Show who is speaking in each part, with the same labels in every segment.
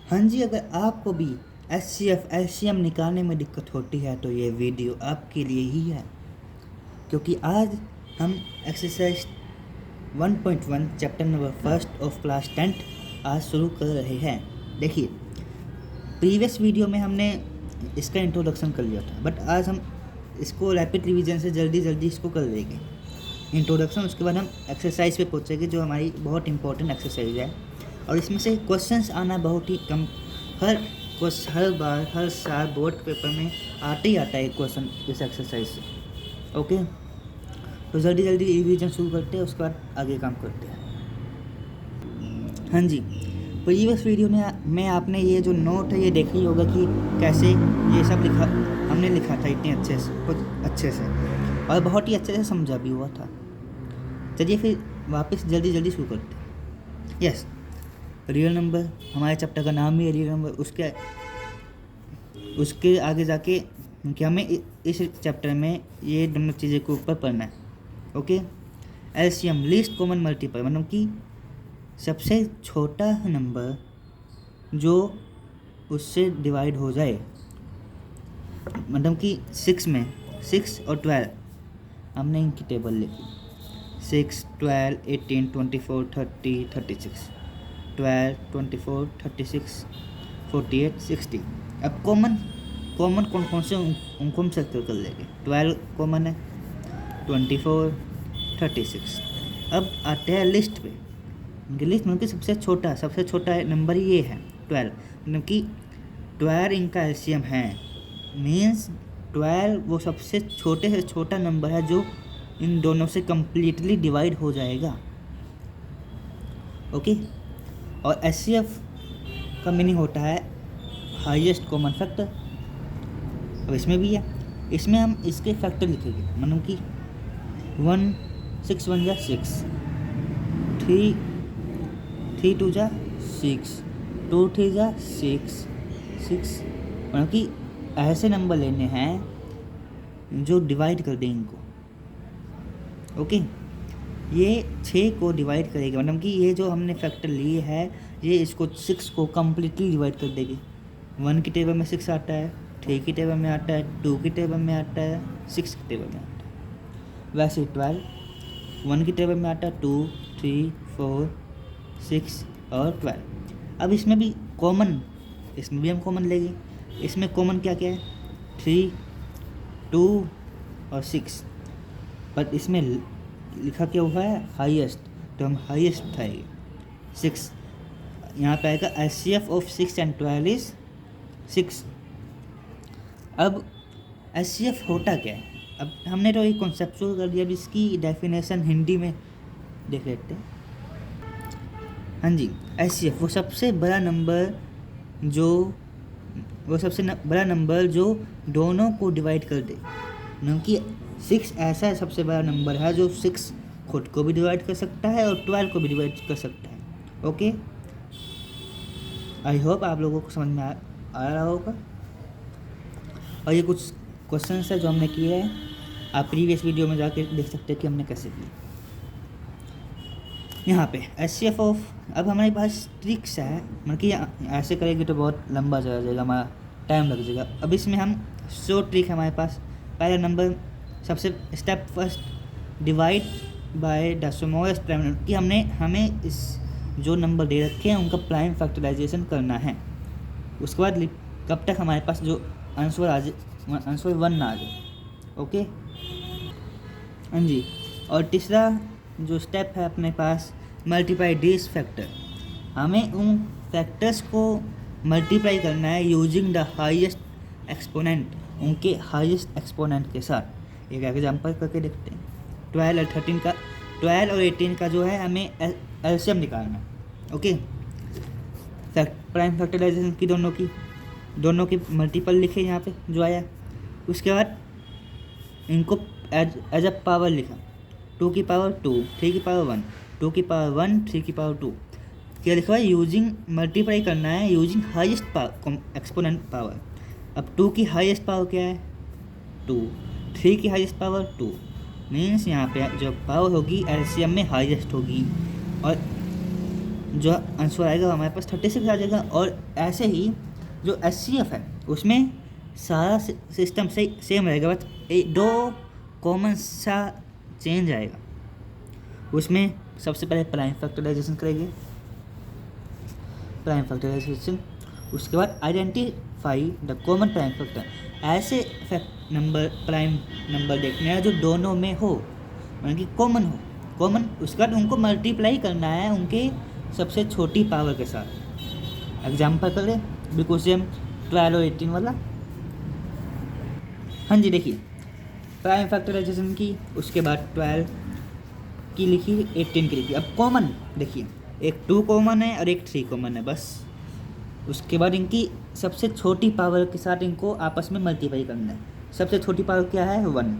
Speaker 1: हाँ जी, अगर आपको भी एचसीएफ एलसीएम निकालने में दिक्कत होती है तो ये वीडियो आपके लिए ही है, क्योंकि आज हम exercise 1.1 chapter number first of class 10th आज शुरू कर रहे हैं। देखिए, प्रीवियस वीडियो में हमने इसका इंट्रोडक्शन कर लिया था, बट आज हम इसको रैपिड रिवीजन से जल्दी इसको कर लेंगे इंट्रोडक्शन। उसके बाद हम एक्सरसाइज पे पहुँचेंगे जो हमारी बहुत इंपॉर्टेंट एक्सरसाइज है, और इसमें से क्वेश्चंस आना बहुत ही कम, हर बार हर साल बोर्ड पेपर में आते ही आता है क्वेश्चन इस एक्सरसाइज से। ओके, तो जल्दी रिवीजन शुरू करते हैं, उसके बाद आगे काम करते हैं। हाँ जी, प्रीवियस वीडियो में आपने ये जो नोट है ये देखी होगा कि कैसे ये सब हमने लिखा था इतने अच्छे से और बहुत ही अच्छे से समझा भी हुआ था। चलिए फिर वापस जल्दी शुरू करते हैं। यस, रियल नंबर हमारे चैप्टर का नाम ही है रियल नंबर। उसके आगे जाके कि हमें इस चैप्टर में ये दोनों चीज़ें के ऊपर पढ़ना है। Okay, LCM least common multiple, मतलब कि सबसे छोटा नंबर जो उससे डिवाइड हो जाए, मतलब कि 6 में 6 और 12 हमने इनकी टेबल लिखी, 6, 12, 18, 24, 30, 36, 12, 24, 36, 48, 60। अब कॉमन कौन से उनको हम सर्कल कर लेंगे। 12 कॉमन है, 24, 36। अब आते हैं लिस्ट पे। लिस्ट मतलब कि सबसे छोटा नंबर ये है 12, मतलब कि 12 इनका एलसीएम है। मीन्स 12 वो सबसे छोटे से छोटा नंबर है जो इन दोनों से कम्प्लीटली डिवाइड हो जाएगा। ओके, और एचसीएफ का मीनिंग होता है हाईएस्ट कॉमन फैक्टर। अब इसमें भी है, इसमें हम इसके फैक्टर लिखेंगे, मतलब कि 1 6 1 जा 6, 3 2 जा 6, 2 3 जा 6, मतलब कि ऐसे नंबर लेने हैं जो डिवाइड कर दें इनको। ओके, ये 6 को डिवाइड करेगा, मतलब कि ये जो हमने फैक्टर लिए है ये इसको 6 को कम्प्लीटली डिवाइड कर देगी। 1 की टेबल में 6 आता है, 3 की टेबल में आता है, 2 की टेबल में आता है, 6 की टेबल में आता है। वैसे 12 1 की टेबल में आता है, 2 3 4 6 और 12। अब इसमें भी हम कॉमन लेंगे। इसमें कॉमन क्या क्या है, 3, 2 और 6, बट इसमें लिखा क्या हुआ है हाईएस्ट, तो हम हाईएस्ट उठाएंगे 6। यहाँ पे आएगा एचसीएफ ऑफ 6 and 12 इज 6। अब एचसीएफ होता क्या है, अब हमने तो एक कॉन्सेप्चुअल कर दिया, अब इसकी डेफिनेशन हिंदी में देख लेते हैं। हाँ जी, एचसीएफ वो सबसे बड़ा नंबर जो दोनों को डिवाइड कर दे, क्योंकि 6 ऐसा सबसे बड़ा नंबर है जो 6 खुद को भी डिवाइड कर सकता है और 12 को भी डिवाइड कर सकता है। ओके, आई होप आप लोगों को समझ में आ रहा होगा। और ये कुछ क्वेश्चन है जो हमने किए हैं, आप प्रीवियस वीडियो में जाके देख सकते हैं कि हमने कैसे किए। यहाँ पे एचसीएफ ऑफ, अब हमारे पास ट्रिक्स है, मतलब कि ऐसे करेंगे तो बहुत लंबा चला जाएगा, हमारा टाइम लग जाएगा। अब इसमें हम शॉर्ट ट्रिक है हमारे पास। पहला नंबर, सबसे step first, divide by the smallest prime, कि हमें इस जो नंबर दे रखे हैं उनका प्राइम फैक्टराइजेशन करना है। उसके बाद कब तक हमारे पास जो आंसर 1 ना आ जाए। ओके, हाँ जी, और तीसरा जो स्टेप है अपने पास, मल्टीप्लाई दिस फैक्टर, हमें उन फैक्टर्स को मल्टीप्लाई करना है यूजिंग द हाईएस्ट एक्सपोनेंट, उनके हाईएस्ट एक्सपोनेंट के साथ। एक एग्जांपल करके देखते हैं। 12 और 18 का जो है हमें एलसीएम निकालना है। ओके, प्राइम फैक्टराइजेशन की दोनों की मल्टीपल लिखे यहाँ पे जो आया। उसके बाद इनको एज अ पावर लिखा, 2 की पावर 2, 3 की पावर 1, 2 की पावर 1, 3 की पावर 2। क्या लिखा है, यूजिंग मल्टीप्लाई करना है यूजिंग हाईएस्ट एक्सपोनेंट पावर। अब 2 की हाईएस्ट पावर क्या है 2, 3 की हाईएस्ट पावर 2, मीन्स यहाँ पे जो पावर होगी एलसीएम में हाईएस्ट होगी। और जो आंसर आएगा हमारे पास 36 आ जाएगा। और ऐसे ही जो HCF है उसमें सारा सिस्टम से सेम रहेगा, बस दो कॉमन सा चेंज आएगा। उसमें सबसे पहले प्राइम फैक्टराइजेशन करेंगे, प्राइम फैक्टराइजेशन, उसके बाद identify the common prime factor. ऐसे नंबर प्राइम नंबर देखने हैं जो दोनों में हो, मतलब कि कॉमन हो, कॉमन। उसके बाद उनको मल्टीप्लाई करना है उनके सबसे छोटी पावर के साथ। एग्जाम्पल कर ले बिल्कुल सेम 12 और 18 वाला। हाँ जी, देखिए प्राइम फैक्टराइजेशन की, उसके बाद 12 की लिखी, 18 की लिखी। अब कॉमन देखिए, एक 2 कॉमन है और एक 3 कॉमन है बस। उसके बाद इनकी सबसे छोटी पावर के साथ इनको आपस में मल्टीप्लाई करना है। सबसे छोटी पावर क्या है? 1।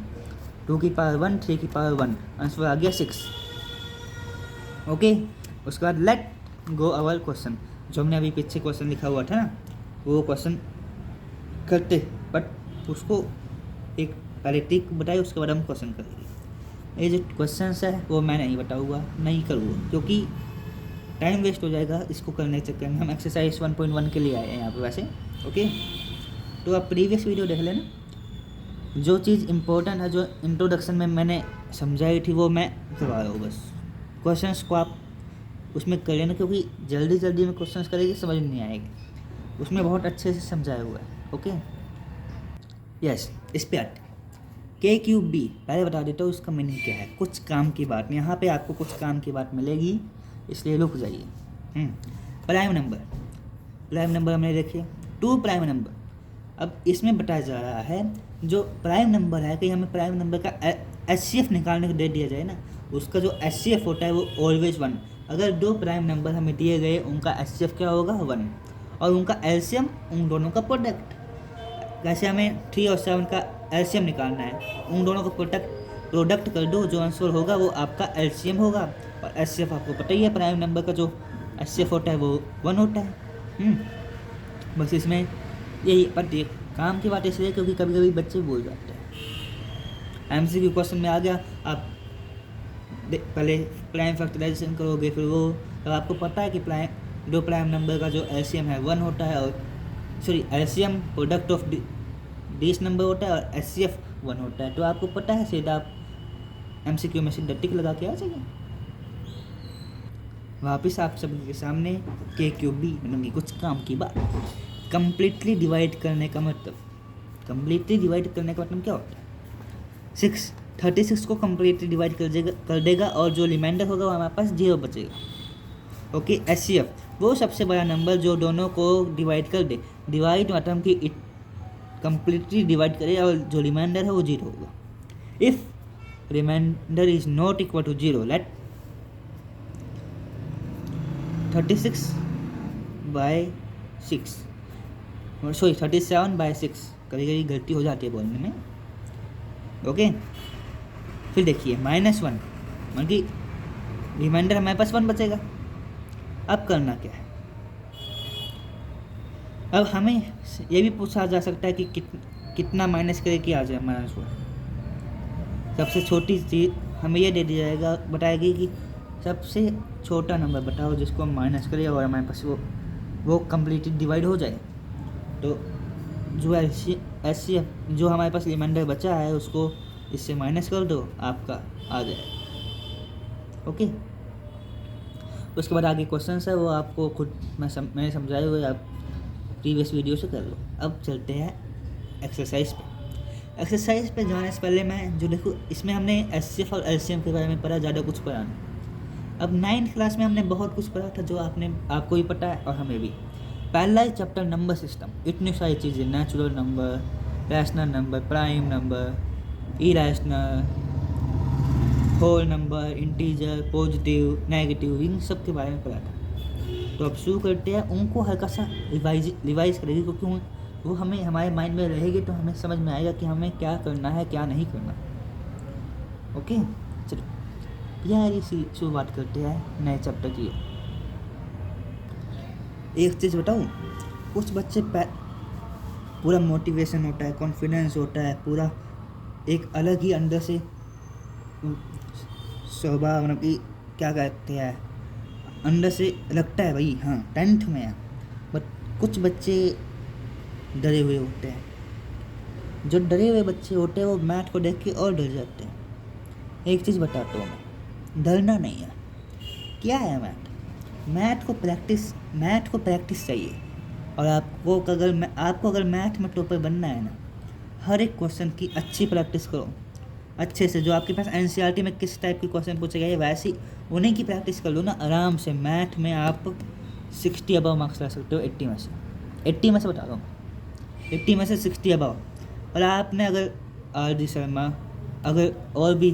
Speaker 1: 2 की पावर 1, 3 की पावर 1, आंसर आ गया 6। ओके, उसके बाद लेट गो अवर क्वेश्चन। जो हमने अभी पीछे क्वेश्चन लिखा हुआ था ना, वो क्वेश्चन करते, बट उसको एक पहले टिक बताए, उसके बाद हम क्वेश्चन करेंगे। ये जो क्वेश्चन है वो मैं नहीं बताऊँगा, नहीं करूँगा, क्योंकि टाइम वेस्ट हो जाएगा इसको करने के चक्कर में। हम एक्सरसाइज 1.1 के लिए आए हैं यहाँ पे वैसे। ओके, तो आप प्रीवियस वीडियो देख लेना। जो चीज़ इम्पोर्टेंट है, जो इंट्रोडक्शन में मैंने समझाई थी, वो मैं करवा रहा हूँ बस। क्वेश्चंस को आप उसमें कर लेना, क्योंकि जल्दी जल्दी में क्वेश्चंस करेंगे समझ नहीं आएगी, उसमें बहुत अच्छे से समझाया हुआ है। ओके, यस, इस पे आते KQB पहले बता देता हूँ उसका मीनिंग क्या है। कुछ काम की बात, यहाँ पे आपको कुछ काम की बात मिलेगी, इसलिए रुक जाइए। प्राइम नंबर, प्राइम नंबर हमने देखे 2 प्राइम नंबर। अब इसमें बताया जा रहा है जो प्राइम नंबर है कि हमें प्राइम नंबर का HCF निकालने को दे दिया जाए ना, उसका जो HCF होता है वो ऑलवेज 1। अगर 2 प्राइम नंबर हमें दिए गए, उनका HCF क्या होगा? 1, और उनका LCM, उन दोनों का प्रोडक्ट। कैसे? हमें 3 और 7 का LCM निकालना है, उन दोनों का प्रोडक्ट कर दो, जो आंसर होगा वो आपका LCM होगा। और HCF आपको पता ही है, प्राइम नंबर का जो HCF होता है वो 1 होता है। बस इसमें यही, पर देख काम की बात इसलिए क्योंकि कभी कभी बच्चे भूल जाते हैं। MCQ क्वेश्चन में आ गया, आप पहले प्राइम फैक्टराइजेशन करोगे, फिर वो, तब आपको पता है कि दो प्राइम नंबर का जो LCM है 1 होता है, और sorry LCM product of this number होता है, और HCF 1 होता है। तो आपको पता है, सीधा आप MCQ में सीधा टिक लगा के आ जाएगा। वापिस आप सबके सामने KQB मतलब कुछ काम की बात। कंप्लीटली डिवाइड करने का मतलब, कंप्लीटली डिवाइड करने का मतलब क्या होता है? 36 को कंप्लीटली डिवाइड कर देगा, और जो रिमाइंडर होगा वो हमारे पास 0 बचेगा। ओके, HCF वो सबसे बड़ा नंबर जो दोनों को डिवाइड कर दे। डिवाइड मतलब कि कंप्लीटली डिवाइड करे, और जो रिमाइंडर है वो 0 होगा। If reminder is not equal to 0, let 36/6, sorry 37/6, कभी कभी गलती हो जाती है बोलने में। ओके, फिर देखिए -1, मतलब कि रिमाइंडर हमारे पास 1 बचेगा। अब करना क्या है? अब हमें ये भी पूछा जा सकता है कि कितना माइनस करे कि आ जाए हमारा आंसर। सबसे छोटी चीज़ हमें ये दे दिया जाएगा, बताएगी कि सबसे छोटा नंबर बताओ जिसको हम माइनस करें और हमारे पास वो कम्प्लीटली डिवाइड हो जाए। तो जो HCF जो हमारे पास रिमाइंडर बचा है उसको इससे माइनस कर दो, आपका आ जाए। ओके, उसके बाद आगे क्वेश्चन है वो आपको खुद मैंने समझाए हुए, आप प्रीवियस वीडियो से कर लो। अब चलते हैं एक्सरसाइज पे। एक्सरसाइज पे जाने से पहले मैं जो देखो, इसमें हमने HCF और LCM के बारे में पढ़ा, ज़्यादा कुछ पढ़ा नहीं। अब 9th क्लास में हमने बहुत कुछ पढ़ा था जो आपको भी पता है और हमें भी। पहला ही चैप्टर नंबर सिस्टम, इतनी सारी चीज़ें, natural number, rational number, prime number, irrational, whole number, integer, positive, negative, इन सब के बारे में पढ़ा था। तो अब शुरू करते हैं, उनको हल्का सा रिवाइज करेगी, क्योंकि वो हमें हमारे माइंड में रहेगी, तो हमें समझ में आएगा कि हमें क्या करना है क्या नहीं करना। ओके, चलो प्यारी सी शुरुआत करते हैं नए चैप्टर की। एक चीज़ बताऊँ, कुछ बच्चे पूरा मोटिवेशन होता है, कॉन्फिडेंस होता है, पूरा एक अलग ही अंदर से स्वभाव, मतलब कि क्या कहते हैं, अंदर से लगता है भाई हाँ 10th में है, बट कुछ बच्चे डरे हुए होते हैं। जो डरे हुए बच्चे होते हैं वो मैथ को देख के और डर जाते हैं। एक चीज़ बताता हूँ मैं, डरना नहीं है। क्या है मैथ को प्रैक्टिस चाहिए। और आपको अगर मैथ में टॉपर बनना है ना, हर एक क्वेश्चन की अच्छी प्रैक्टिस करो अच्छे से। जो आपके पास एनसीईआरटी में किस टाइप के क्वेश्चन पूछे गए वैसे उन्हीं की प्रैक्टिस कर लो ना, आराम से मैथ में आप 60 अबव मार्क्स ला सकते हो। 80 में से बता रहा हूँ, 80 में से 60 अबव। और आपने अगर RD शर्मा अगर और भी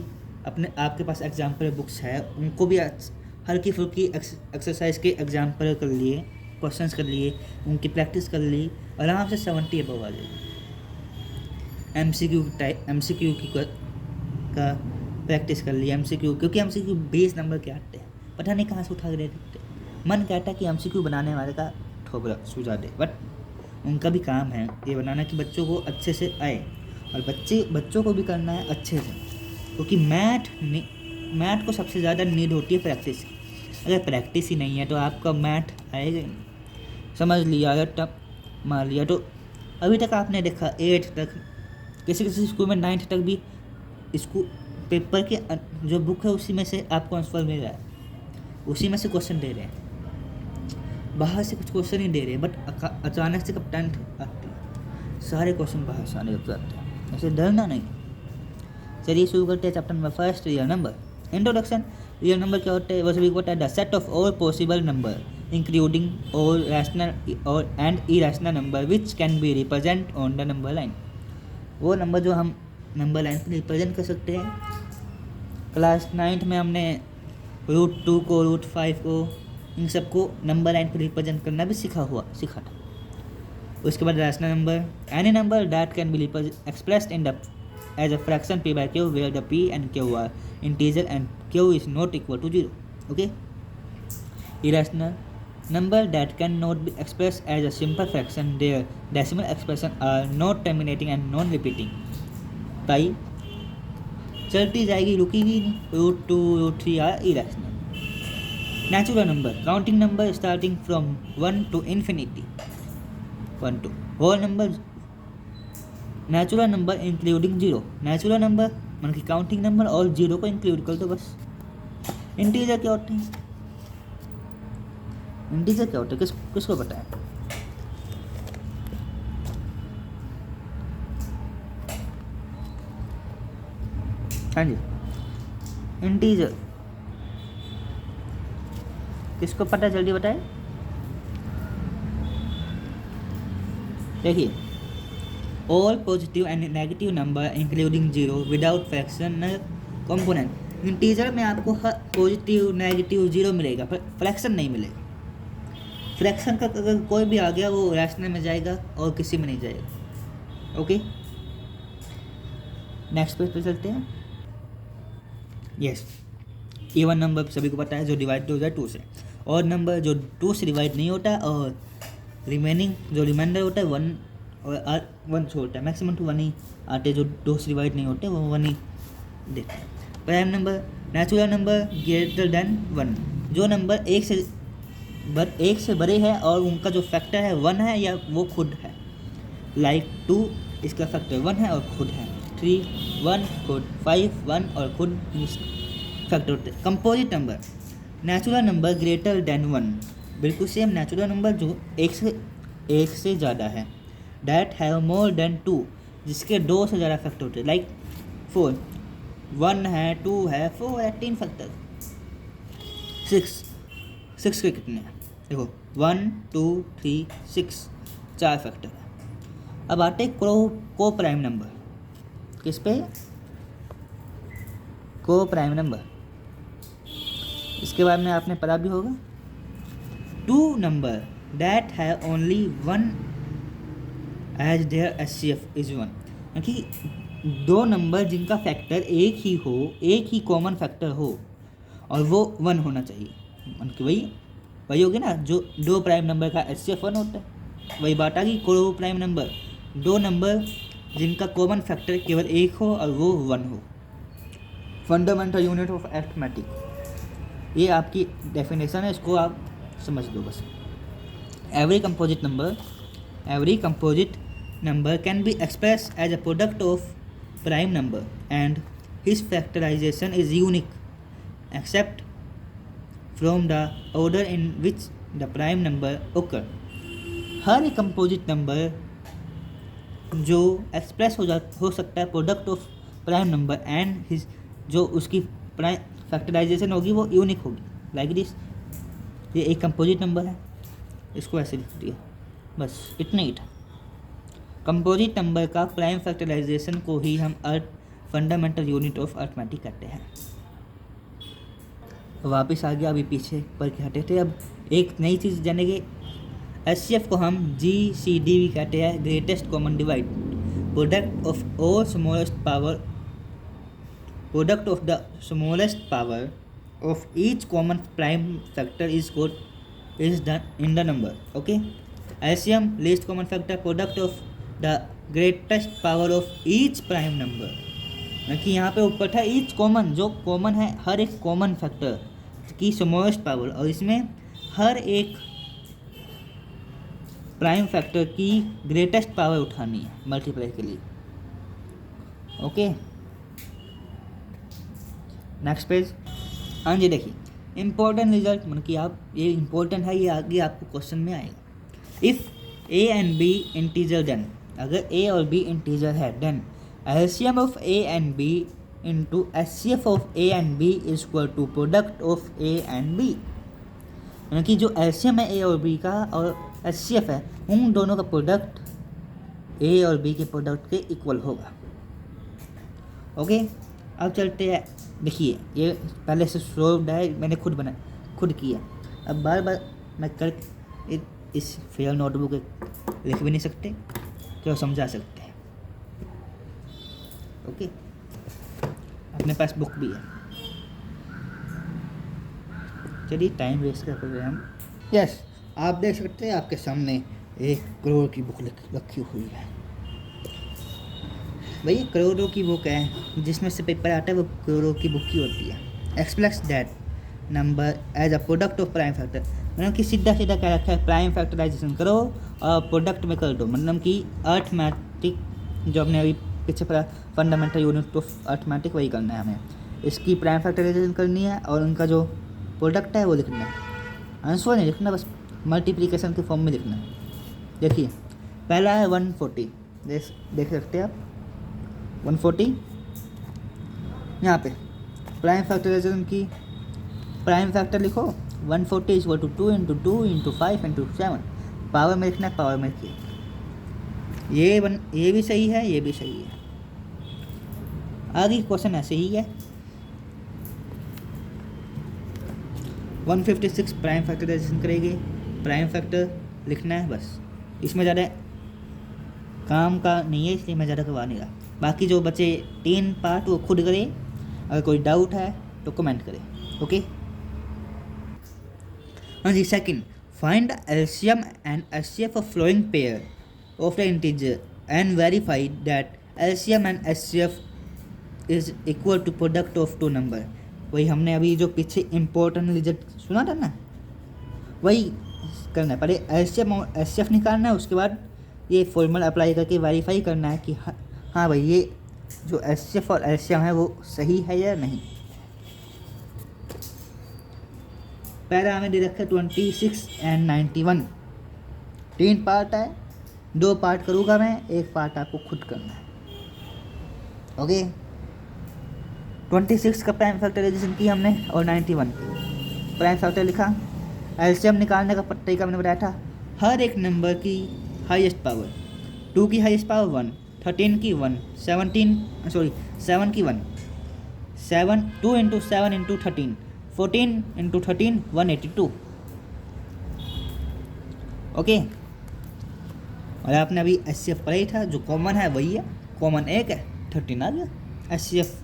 Speaker 1: आपके पास एग्जाम्पल बुक्स है, उनको भी हल्की फुल्की एक्सरसाइज के एग्जाम्पल कर लिए, क्वेश्चंस कर लिए, उनकी प्रैक्टिस कर ली, आराम से 70 अबव आ जाएगी। MCQ का प्रैक्टिस कर लिया MCQ, क्योंकि MCQ 20 नंबर के आते हैं, पता नहीं कहाँ से उठा के दे देते। मन कहता है कि MCQ बनाने वाले का ठोबरा सुझा दे, बट उनका भी काम है ये बनाना कि बच्चों को अच्छे से आए, और बच्चों को भी करना है अच्छे से, क्योंकि मैथ को सबसे ज़्यादा नीड होती है प्रैक्टिस की। अगर प्रैक्टिस ही नहीं है तो आपका मैथ आएगा ही नहीं। समझ लिया अगर तब मान लिया तो अभी तक आपने देखा 8th तक, किसी स्कूल में 9th तक भी इसको पेपर के जो बुक है उसी में से आपको आंसर मिल रहा है, उसी में से क्वेश्चन दे रहे हैं, बाहर से कुछ क्वेश्चन ही दे रहे हैं। बट अचानक से कब 10th आती है, सारे क्वेश्चन बाहर से आने लग जाते हैं। ऐसे डरना नहीं। चलिए शुरू करते हैं chapter number 1, real number. Introduction. Real number क्या होता है? What are the set of all possible number including all rational और and irrational number which can be represent on the number line. वो नंबर जो हम नंबर लाइन पर represent कर सकते हैं। क्लास 9th में हमने √2 को, √5 को, इन सबको नंबर लाइन पर रिप्रेजेंट करना भी सीखा था। उसके बाद rational number, any number that can be expressed in the as a fraction p by q where the p and q are integer and q is not equal to 0. Okay. Irrational number that cannot be expressed as a simple fraction, their decimal expression are not terminating and non-repeating. Pi चलती जाएगी, रुकेगी नहीं। √2, √3 are irrational. Natural number, counting number starting from 1 to infinity, 1 to whole number. Natural number including 0, natural number मतलब कि counting number और 0 को include कर दो बस। इंटीजर क्या होते हैं? इंटीजर क्या होता है किसको पता है? हाँ जी, इंटीजर किसको पता है? जल्दी बताएं। देखिए, all positive and negative number including 0 without fractional component। Integer में आपको हर पॉजिटिव नेगेटिव 0 मिलेगा, फ्रैक्शन नहीं मिलेगा। फ्रैक्शन का अगर कोई भी आ गया वो रैशनल में जाएगा और किसी में नहीं जाएगा। ओके, नेक्स्ट पेज पे चलते हैं। यस, इवन नंबर सभी को पता है जो डिवाइड हो जाए 2 से, और नंबर जो 2 से डिवाइड नहीं होता, और रिमेनिंग जो रिमाइंडर होता है 1 और 1 छोड़ता है। मैक्सिमम तो 1 ही आते जो 2 से डिवाइड नहीं होते, वो 1 ही देते हैं। Prime number, natural number greater than 1, जो नंबर एक से बड़े हैं और उनका जो फैक्टर है 1 है या वो खुद है। लाइक 2 इसका फैक्टर 1 है और खुद है। 3 1 खुद, 5 1 और खुद फैक्टर होते हैं। Composite number, natural number greater than 1, बिल्कुल सेम नेचुरल नंबर जो एक से ज़्यादा है। डैट हैव मोर देन 2, जिसके 2 से ज़्यादा फैक्टर होते हैं। लाइक 4, 1 है, 2 है, 4 है, 3 फैक्टर। 6 के कितने हैं? देखो 1 2 3 6, 4 फैक्टर है। अब आते को प्राइम नंबर। किस पे? को प्राइम नंबर। इसके बारे में आपने पढ़ा भी होगा। 2 number that have only 1 as their HCF is 1, क्योंकि 2 नंबर जिनका फैक्टर एक ही हो, एक ही कॉमन फैक्टर हो और वो 1 होना चाहिए। मतलब वही हो गया ना, जो 2 प्राइम नंबर का HCF 1 होता है। वही बात आ गई को प्राइम नंबर, 2 नंबर जिनका कॉमन फैक्टर केवल एक हो और वो 1 हो। Fundamental unit of arithmetic. ये आपकी डेफिनेशन है, इसको आप समझ लो बस। Every composite number can be express as a product of prime number and his factorisation is unique except from the order in which the prime number occur. हर एक कंपोजिट नंबर जो एक्सप्रेस हो सकता है product of prime number and his, जो उसकी prime factorisation होगी वो यूनिक होगी, लाइक दिस। ये एक कंपोजिट नंबर है, इसको ऐसे लिख दिया, बस इतना ही था। कंपोजिट नंबर का प्राइम फैक्टराइजेशन को ही हम फंडामेंटल यूनिट ऑफ अर्थमेटिक कहते हैं। वापस आ गया, अभी पीछे पर के हटे थे। अब एक नई चीज़ जानेंगे। एचसीएफ को हम GCD भी कहते हैं, greatest common divide, product of all product of the smallest power of each common prime factor is done in the number. Okay, LCM least common factor, product of the greatest power of each prime number, कि यहाँ पे ऊपर था each common, जो common है हर एक common factor की smallest power, और इसमें हर एक प्राइम फैक्टर की ग्रेटेस्ट पावर उठानी है मल्टीप्लाई के लिए। Okay, next page. हाँ जी, देखिए इम्पोर्टेंट रिजल्ट, मतलब कि आप ये इम्पोर्टेंट है, ये आगे आपको क्वेश्चन में आएगा। If A and B integer then, अगर ए और बी इंटीजर है then LCM of A and B into HCF of A and B is equal to product of A and B, यानी कि जो एलसीएम है ए और बी का और एचसीएफ है, उन दोनों का प्रोडक्ट ए और बी के प्रोडक्ट के इक्वल होगा। ओके, अब चलते हैं। देखिए ये पहले से सोल्व्ड है, मैंने खुद किया। अब बार बार मैं कर इस फेयर नोटबुक लिख भी नहीं सकते, तो समझा सकते हैं। ओके, अपने पास बुक भी है। चलिए टाइम वेस्ट कर रहे हैं हम। यस, आप देख सकते हैं आपके सामने 1 करोड़ की बुक रखी हुई है। भाई करोड़ों की बुक है, जिसमें से पेपर आता है वो करोड़ों की बुक की होती है। Express that number as a product of prime factor, मतलब कि सीधा सीधा क्या रखा है, प्राइम फैक्टराइजेशन करो और प्रोडक्ट में कर दो, मतलब कि अर्थमेटिक जो हमने अभी पीछे पढ़ा फंडामेंटल यूनिट ऑफ अर्थमेटिक, वही करना है हमें। इसकी प्राइम फैक्टराइजेशन करनी है और उनका जो प्रोडक्ट है वो लिखना है, आंसर नहीं लिखना, बस मल्टीप्लिकेशन के फॉर्म में लिखना है। देखिए पहला है 140, देख सकते हैं आप 140, यहाँ पे प्राइम फैक्टराइजेशन की प्राइम फैक्टर लिखो 140 is equal to 2 into 2 into 5 into 7, power में लिखना है, पावर में लिखिए। ये भी सही है, ये भी सही है। आगे क्वेश्चन ऐसे ही है। 156 प्राइम फैक्टराइजेशन करेंगे, प्राइम फैक्टर लिखना है बस, इसमें ज़्यादा काम का नहीं है, इसलिए मैं ज़्यादा करवा नहीं रहा। बाकी जो बचे 3 पार्ट वो खुद करें, अगर कोई डाउट है तो कमेंट करें। ओके, हाँ जी। Second, find the LCM and HCF of following pair of the integer and verify that LCM and HCF is equal to product of 2 number. वही हमने अभी जो पीछे इम्पोर्टेंट रिजल्ट सुना था ना, वही करना है। पहले एलसीएम और एचसीएफ निकालना है, उसके बाद ये फॉर्मूला अप्लाई करके वेरीफाई करना है कि हाँ भाई ये जो एचसीएफ और एलसीएम है वो सही है या नहीं। पहला हमें दे रखा है 26 एंड 91, 3 पार्ट है, 2 पार्ट करूँगा मैं, 1 पार्ट आपको खुद करना है। ओके, 26 का प्राइम फैक्टराइजेशन की हमने और 91 प्राइम फैक्टर लिखा। एलसीएम निकालने का तरीका मैंने बताया था, हर एक नंबर की हाईएस्ट पावर, 2 की हाईएस्ट पावर 1, 13 की 1, 7 की 1, 2 इंटू 7 इंटू 13, 14 इंटू 13 182। ओके, और आपने अभी एचसीएफ पढ़ा ही था, जो कॉमन है वही है, कॉमन 1 है, 13 आ गया एचसीएफ।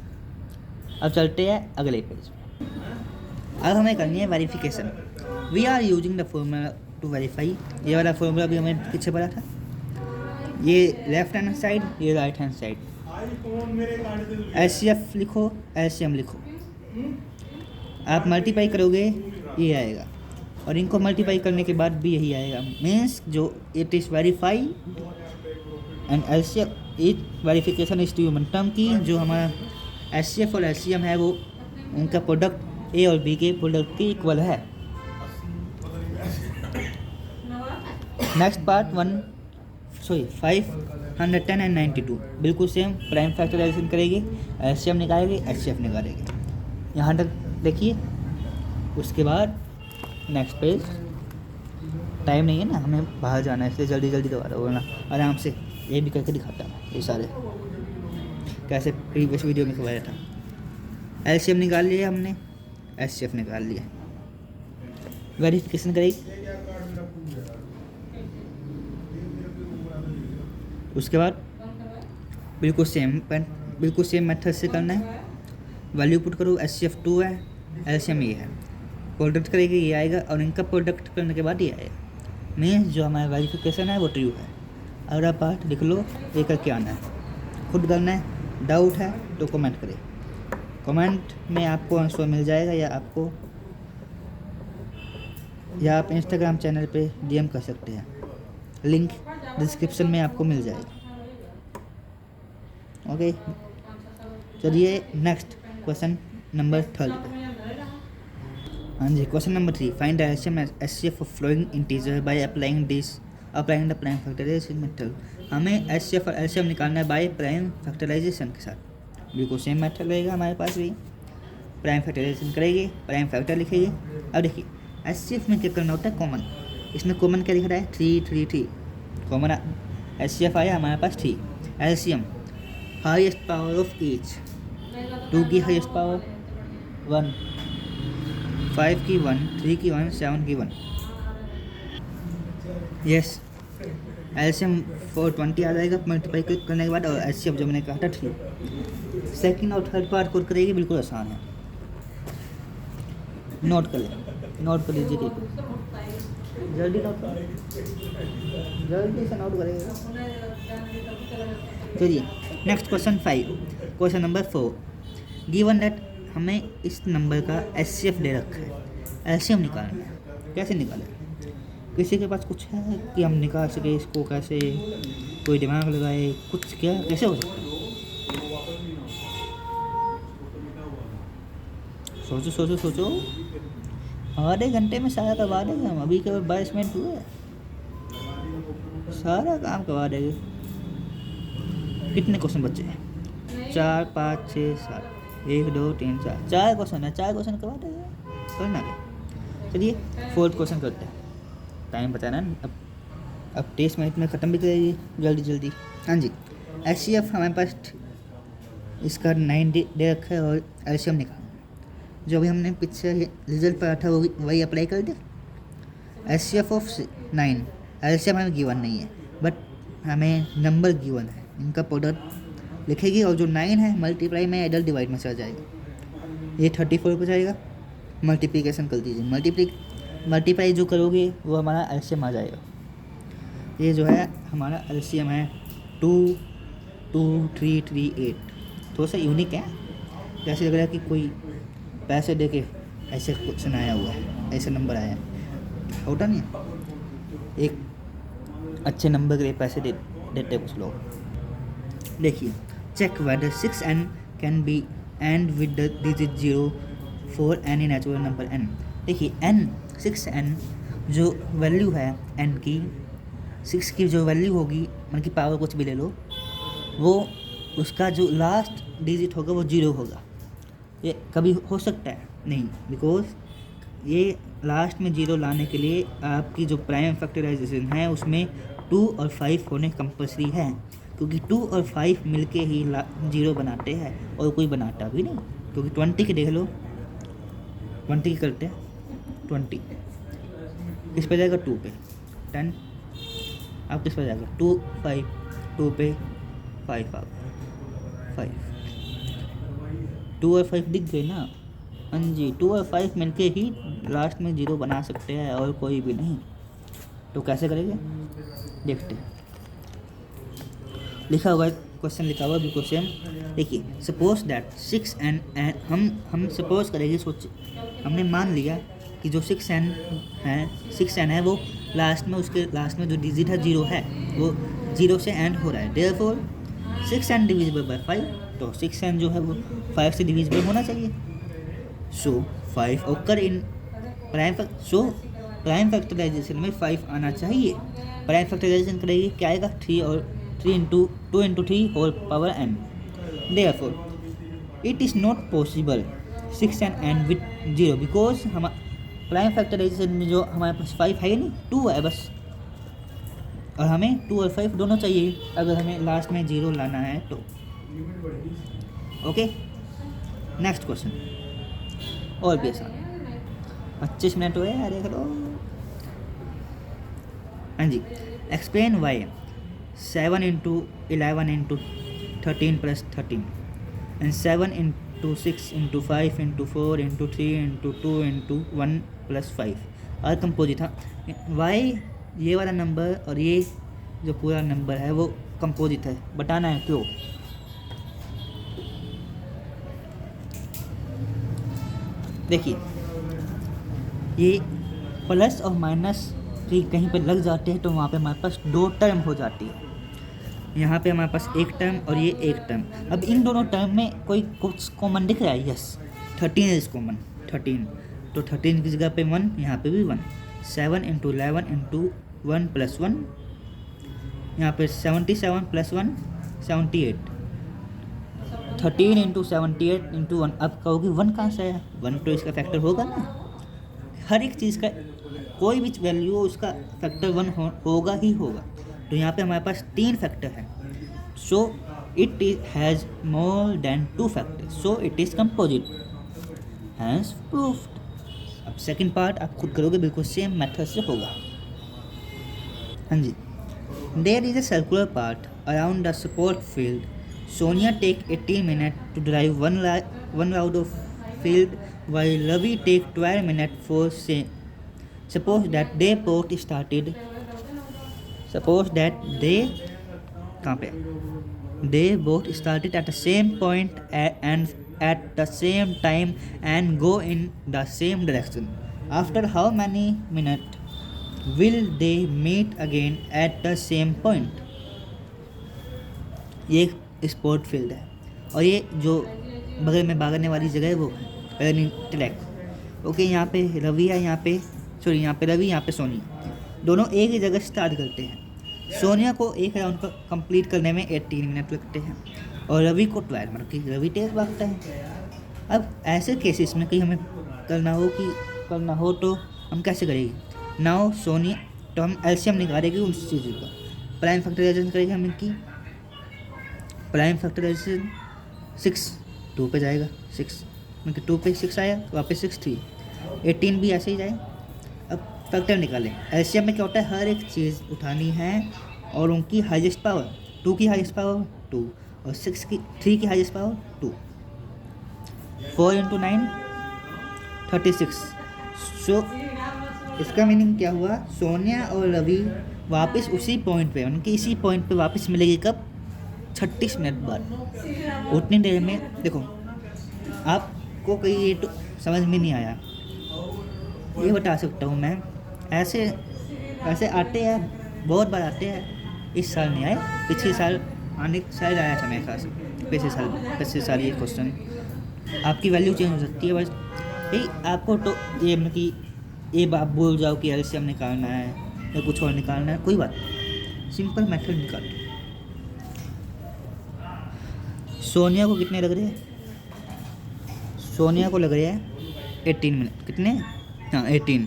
Speaker 1: अब चलते हैं अगले पेज पे। अब हमें करनी है verification. We are using the formula to verify. ये वाला फॉर्मूला भी हमें पीछे पढ़ा था, ये लेफ्ट हैंड साइड, ये राइट हैंड साइड। एचसीएफ लिखो, एलसीएम लिखो। आप मल्टीप्लाई करोगे ये आएगा, और इनको मल्टीप्लाई करने के बाद भी यही आएगा। मीन्स जो it is verify and LCM it verification is to human term की जो हमारा एचसीएफ और एलसीएम है वो उनका प्रोडक्ट ए और बी के प्रोडक्ट के इक्वल है। नेक्स्ट पार्ट 510 एंड 92 बिल्कुल सेम प्राइम फैक्टराइजेशन करेगी, एलसीएम निकालेगी, एचसीएफ निकालेगी। यहाँ तक देखिए। उसके बाद नेक्स्ट पेज, टाइम नहीं है ना, हमें बाहर जाना है इसलिए जल्दी जल्दी दोबारा बोलना, आराम से ये भी करके दिखाता हूँ ये सारे कैसे प्रीवियस वीडियो में करवाया था। एलसीएम निकाल लिया हमने, एचसीएफ निकाल लिया, वेरिफिकेशन करेगी। उसके बाद बिल्कुल सेम मेथड से करना है। वैल्यू पुट करो, एचसीएफ 2 है, एलसीएम ये है, प्रोडक्ट करेगी ये आएगा, और इनका प्रोडक्ट करने के बाद ये आएगा। मीन्स जो हमारा वेरिफिकेशन है वो ट्रू है। अगला पार्ट लिख लो, ये करके आना है, खुद करना है। डाउट है तो कमेंट करें, कमेंट में आपको आंसर मिल जाएगा, या आप इंस्टाग्राम चैनल पे डीएम कर सकते हैं, लिंक डिस्क्रिप्शन में आपको मिल जाएगा। ओके, चलिए नेक्स्ट क्वेश्चन नंबर 3 पे। हाँ जी, question number 3, find the LCM HCF of following integer by applying the prime factorisation method. हमें एचसीएफ और एलसीएम निकालना है बाय प्राइम फैक्टराइजेशन के साथ। बिल्कुल सेम मेथड रहेगा हमारे पास भी। प्राइम फैक्टराइजेशन करेंगे, प्राइम फैक्टर लिखेंगे। अब देखिए एचसीएफ में क्या करना होता है, कॉमन। इसमें कॉमन क्या लिख रहा है, 3 3 3 कॉमन। एचसीएफ आया हमारे पास 3। LCM highest power of each, 2 की हाईएस्ट पावर 1, 5 की 1, 3 की 1, 7 की 1। यस, एलसीएम 420 आ जाएगा मल्टीप्लाई करने के बाद, और एचसीएफ जो मैंने कहा था 3। सेकंड और थर्ड पार्ट को करेगी, बिल्कुल आसान है। नोट कर लीजिए, जल्दी नोट करें, जल्दी से नोट करेगा। चलिए next question 5, question number 4। Given that हमें इस नंबर का एचसीएफ दे रखा है, एलसीएम निकालना है। कैसे निकालें? किसी के पास कुछ है कि हम निकाल सके इसको? कैसे? कोई दिमाग लगाए कुछ, क्या कैसे हो सकता है? सोचो। आधे घंटे में सारा करवा देंगे हम, अभी केवल 22 मिनट हुए, सारा काम करवा देंगे। कितने क्वेश्चन बचे हैं? 4 5 6 7, 1 2 3 4 क्वेश्चन है, 4 क्वेश्चन करवा देंगे, करना क्या। चलिए 4th क्वेश्चन करते हैं, टाइम बचाना है। अब 23 मिनट में ख़त्म भी करेगी, जल्दी। हाँ जी, एचसीएफ हमारे पास इसका 9 दे रखा है, और एलसीएम निकालना जो भी हमने पीछे रिजल्ट पढ़ा था वही अप्लाई कर दे। एचसीएफ ऑफ 9, एलसीएम हमें गिवन नहीं है, बट हमें नंबर गिवन है, इनका प्रोडक्ट लिखेगी, और जो 9 है मल्टीप्लाई में एडल डिवाइड में चला जाएगा, ये 34 पर जाएगा। मल्टीप्लिकेशन कर दीजिए, मल्टीप्लाई जो करोगे वो हमारा एलसीएम आ जाएगा। ये जो है हमारा एलसीएम है 2 2 3 3 8। थोड़ा सा यूनिक है, जैसे लग रहा है कि कोई पैसे दे के ऐसे क्वेश्चन आया हुआ है, ऐसे नंबर आया है, होता नहीं है। एक अच्छे नंबर के लिए पैसे देते कुछ लोग। देखिए, check whether 6n can be end with the digit 0 for any natural number n। देखिए n 6n जो वैल्यू है n की, 6 की जो वैल्यू होगी, मतलब की पावर कुछ भी ले लो, वो उसका जो लास्ट डिजिट होगा वो 0 होगा। ये कभी हो सकता है नहीं, बिकॉज ये लास्ट में 0 लाने के लिए आपकी जो प्राइम फैक्टराइजेशन है उसमें 2 और 5 होने कंपल्सरी है, क्योंकि 2 और 5 मिलके ही 0 बनाते हैं, और कोई बनाता भी नहीं। क्योंकि 20 के देख लो, 20 की करते हैं, 20 किस पे जाएगा? 2 पे। 10 आप किस पे जाएगा? 2 5, 2 पे 5 आप 5, 2 और 5 दिख गए ना। हाँ जी, 2 और 5 मिलके ही लास्ट में 0 बना सकते हैं, और कोई भी नहीं। तो कैसे करेंगे देखते हैं। लिखा होगा क्वेश्चन लिखा हुआ बिल्कुल सेम। देखिए, सपोज दैट 6 एन हम सपोज करेंगे, हमने मान लिया कि जो 6n है वो उसके लास्ट में जो डिजिट है 0 है, वो 0 से एंड हो रहा है। देयरफॉर 6n डिविजिबल बाय 5, तो 6n जो है वो 5 से डिविजिबल होना चाहिए। सो 5 ओकर इन प्राइम फैक्टराइजेशन में 5 आना चाहिए। प्राइम फैक्टराइजेशन करेगी क्या आएगा, 3 और 3 into 2 into 3 whole power n। Therefore it is not possible 6n end with 0 because हम प्राइम फैक्टराइजेशन में जो हमारे पास 5 है नहीं, 2 है बस, और हमें 2 और 5 दोनों चाहिए अगर हमें लास्ट में 0 लाना है तो। ओके, नेक्स्ट क्वेश्चन और भी आसान, 25 मिनट हुए यार, देख लो। हाँ जी, explain why 7 into 11 into 13 plus 13 and 7 into 6 into 5 into 4 into 3 into 2 into 1 plus 5 और कंपोजिट था। वाई ये वाला नंबर और ये जो पूरा नंबर है वो कंपोजिट है, बताना है क्यों। देखिए, ये प्लस और माइनस कहीं पे लग जाते हैं तो वहाँ पे हमारे पास 2 टर्म हो जाती है। यहाँ पे हमारे पास एक टर्म और ये एक टर्म। अब इन दोनों टर्म में कोई कुछ कॉमन दिख रहा है, यस 13 इज कॉमन, 13, तो 13 की जगह पे 1, यहाँ पे भी 1। 7 इंटू 11 इंटू 1 प्लस 1, यहाँ पे 77 प्लस 1 78। 13 into 78 into 1। अब कहोगे 1 कहाँ से है, 1 तो इसका फैक्टर होगा ना, हर एक चीज़ का कोई भी वैल्यू उसका फैक्टर 1 होगा ही होगा। तो यहाँ पे हमारे पास 3 फैक्टर है, so it has more than 2 factor, so it is composite, hence proved. अब सेकंड पार्ट आप खुद करोगे, बिल्कुल सेम मेथड से होगा। हाँ जी, there is a circular part around the support field. Sonia take 18 minute to drive one round of field while Ravi take 12 minutes for say. Suppose that they both started at the same point and at the same time and go in the same direction. After how many minutes will they meet again at the same point? ये sport field है और ये जो बगल में भागने वाली जगह है वो रनिंग ट्रैक। ओके, यहाँ पे रवि है, यहाँ पे रवि, यहाँ पे सोनिया, दोनों एक ही जगह स्टार्ट करते हैं। सोनिया को एक राउंड का कंप्लीट करने में 18 मिनट लगते हैं और रवि को 12, मतलब कि रवि तेज भागता है। अब ऐसे केसेस में कहीं हमें करना हो तो हम कैसे करेंगे। नाउ सोनिया, तो हम एलसीएम निकालेंगे उस चीज़ का, प्राइम फैक्टराइजेशन करेंगे हम इनकी। प्राइम फैक्टराइजेशन 6 2 पे जाएगा, 6 मतलब 2 पे 6 आया तो वापस 6 3, 18 भी ऐसे ही जाए। अब फैक्टर निकालें। एलसीएम में क्या होता है, हर एक चीज़ उठानी है और उनकी हाईएस्ट पावर, 2 की हाईएस्ट पावर 2 और 3 की हाईएस्ट पावर 2। 4 इंटू 9 36। सो इसका मीनिंग क्या हुआ, सोनिया और रवि वापस उसी पॉइंट पे, उनकी इसी पॉइंट पे वापस मिलेगी कब, 36 मिनट बाद। उतनी देर में देखो, आपको कहीं ये तो समझ में नहीं आया, ये बता सकता हूँ मैं, ऐसे आते हैं, बहुत बार आते हैं। इस साल नहीं आए, पिछले साल शायद आया था मेरे ख्याल से, पिछले साल ये क्वेश्चन। आपकी वैल्यू चेंज हो सकती है, बस यही आपको तो ये मतलब कि ये बात भूल जाओ कि एलसीएम निकालना है या कुछ और निकालना है, कोई बात, सिंपल मेथड निकालो। सोनिया को कितने लग रहे हैं, सोनिया को लग रहे हैं 18 मिनट, कितने, हाँ 18,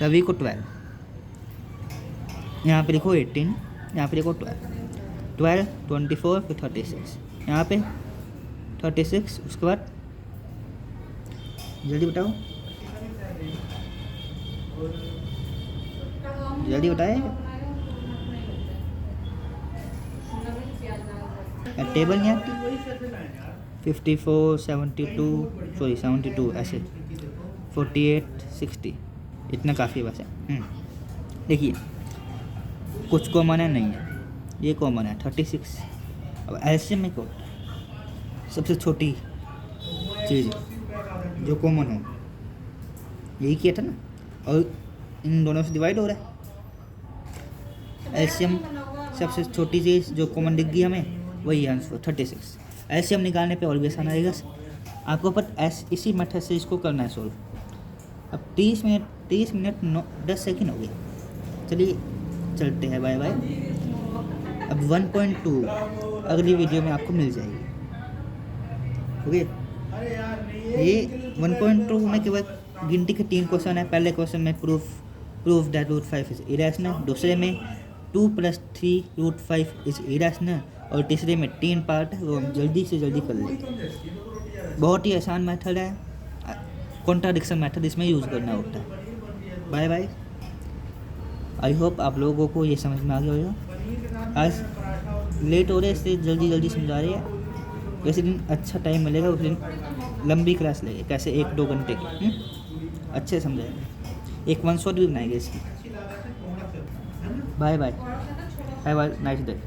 Speaker 1: रवि को 12, यहाँ पे लिखो 18, यहाँ पे लिखो 12, 24 फिर 36, यहाँ पे 36, उसके बाद जल्दी बताओ, जल्दी बताए, टेबल नहीं आती, 54 72 ऐसे 48 60, इतना काफ़ी बस है। देखिए कुछ कॉमन है, नहीं है, ये कॉमन है 36, अब एलसीएम में क्या होता है, सबसे छोटी चीज़ जो कॉमन हो, यही किया था ना, और इन दोनों से डिवाइड हो रहा है। एलसीएम सबसे छोटी चीज़ जो कॉमन दिख गई हमें, वही आंसर 36। एलसीएम निकालने पे और भी आसान आएगा आपको, पर इसी मेथड से इसको करना है सॉल्व। अब 30 मिनट 10 सेकंड हो गए, चलिए चलते हैं, बाय बाय। अब 1.2 अगली वीडियो में आपको मिल जाएगी। ओके, ये 1.2 में केवल गिनती के 3 क्वेश्चन है। पहले क्वेश्चन में proof that root 5 is irrational, दूसरे में 2 + 3 रूट 5 इज इरेशनल, और तीसरे में 3 पार्ट है, वो हम जल्दी से जल्दी कर लेंगे। बहुत ही आसान मेथड है, कॉन्ट्राडिक्शन मेथड इसमें यूज़ करना होता है। Bye bye. आई होप आप लोगों को ये समझ में आ गया होगा। आज लेट हो रहे इसलिए जल्दी समझा रहे हैं। वैसे दिन अच्छा टाइम मिलेगा उस दिन लंबी क्लास लेंगे, कैसे 1-2 घंटे की अच्छे समझाएंगे, एक 1 शॉट भी बनाएंगे इसकी। Bye bye, have a nice day.